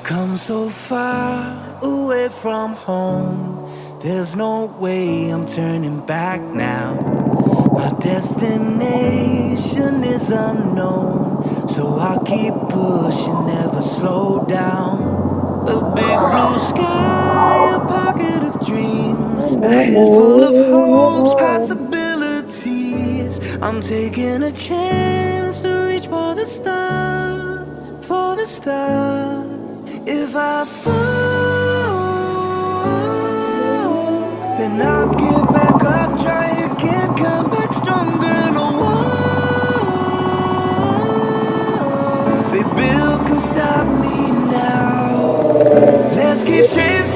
Come so far away from home, there's no way I'm turning back now. My destination is unknown, so I keep pushing, never slow down. A big blue sky, a pocket of dreams, a head full of hopes, possibilities. I'm taking a chance to reach for the stars, for the stars. If I fall, then I'll get back up, try again, come back stronger. No walls they build can stop me now. Let's keep chasing.